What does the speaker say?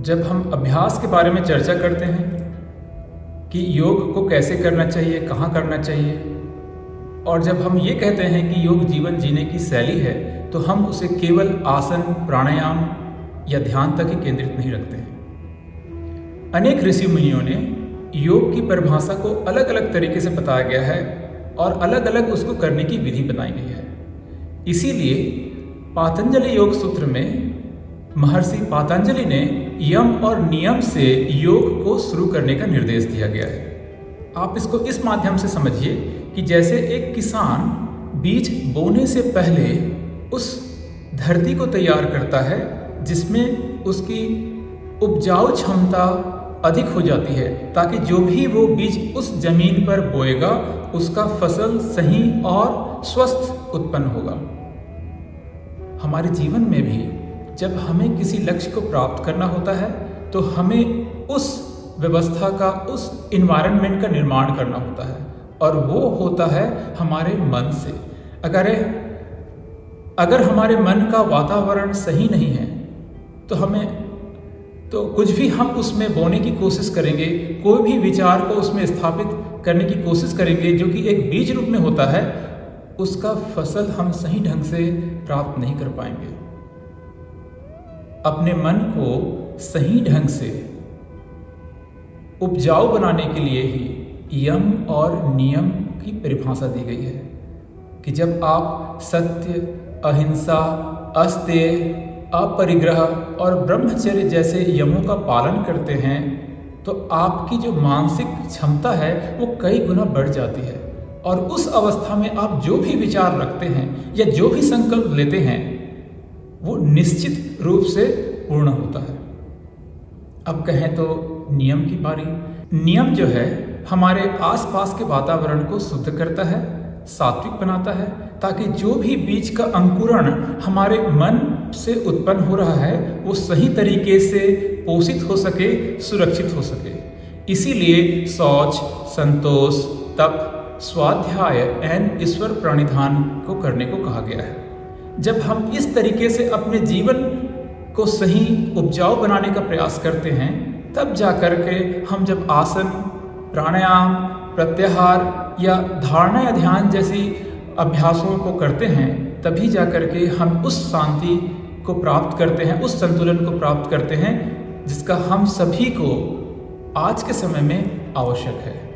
जब हम अभ्यास के बारे में चर्चा करते हैं कि योग को कैसे करना चाहिए, कहाँ करना चाहिए, और जब हम ये कहते हैं कि योग जीवन जीने की शैली है, तो हम उसे केवल आसन, प्राणायाम या ध्यान तक ही केंद्रित नहीं रखते हैं। अनेक ऋषि मुनियों ने योग की परिभाषा को अलग अलग तरीके से बताया गया है और अलग अलग उसको करने की विधि बनाई गई है। इसीलिए पातंजलि योग सूत्र में महर्षि पातंजलि ने यम और नियम से योग को शुरू करने का निर्देश दिया गया है। आप इसको इस माध्यम से समझिए कि जैसे एक किसान बीज बोने से पहले उस धरती को तैयार करता है जिसमें उसकी उपजाऊ क्षमता अधिक हो जाती है, ताकि जो भी वो बीज उस जमीन पर बोएगा उसका फसल सही और स्वस्थ उत्पन्न होगा। हमारे जीवन में भी जब हमें किसी लक्ष्य को प्राप्त करना होता है तो हमें उस व्यवस्था का, उस इन्वायरमेंट का निर्माण करना होता है, और वो होता है हमारे मन से। अगर हमारे मन का वातावरण सही नहीं है तो कुछ भी हम उसमें बोने की कोशिश करेंगे, कोई भी विचार को उसमें स्थापित करने की कोशिश करेंगे जो कि एक बीज रूप में होता है, उसका फसल हम सही ढंग से प्राप्त नहीं कर पाएंगे। अपने मन को सही ढंग से उपजाऊ बनाने के लिए ही यम और नियम की परिभाषा दी गई है कि जब आप सत्य, अहिंसा, अस्तेय, अपरिग्रह और ब्रह्मचर्य जैसे यमों का पालन करते हैं तो आपकी जो मानसिक क्षमता है वो कई गुना बढ़ जाती है, और उस अवस्था में आप जो भी विचार रखते हैं या जो भी संकल्प लेते हैं वो निश्चित रूप से पूर्ण होता है। अब कहें तो नियम की बारी। नियम जो है हमारे आसपास के वातावरण को शुद्ध करता है, सात्विक बनाता है, ताकि जो भी बीज का अंकुरण हमारे मन से उत्पन्न हो रहा है वो सही तरीके से पोषित हो सके, सुरक्षित हो सके। इसीलिए शौच, संतोष, तप, स्वाध्याय एवं ईश्वर प्रणिधान को करने को कहा गया है। जब हम इस तरीके से अपने जीवन को सही उपजाऊ बनाने का प्रयास करते हैं, तब जाकर के हम जब आसन, प्राणायाम, प्रत्याहार या धारणा या ध्यान जैसी अभ्यासों को करते हैं, तभी जाकर के हम उस शांति को प्राप्त करते हैं, उस संतुलन को प्राप्त करते हैं जिसका हम सभी को आज के समय में आवश्यक है।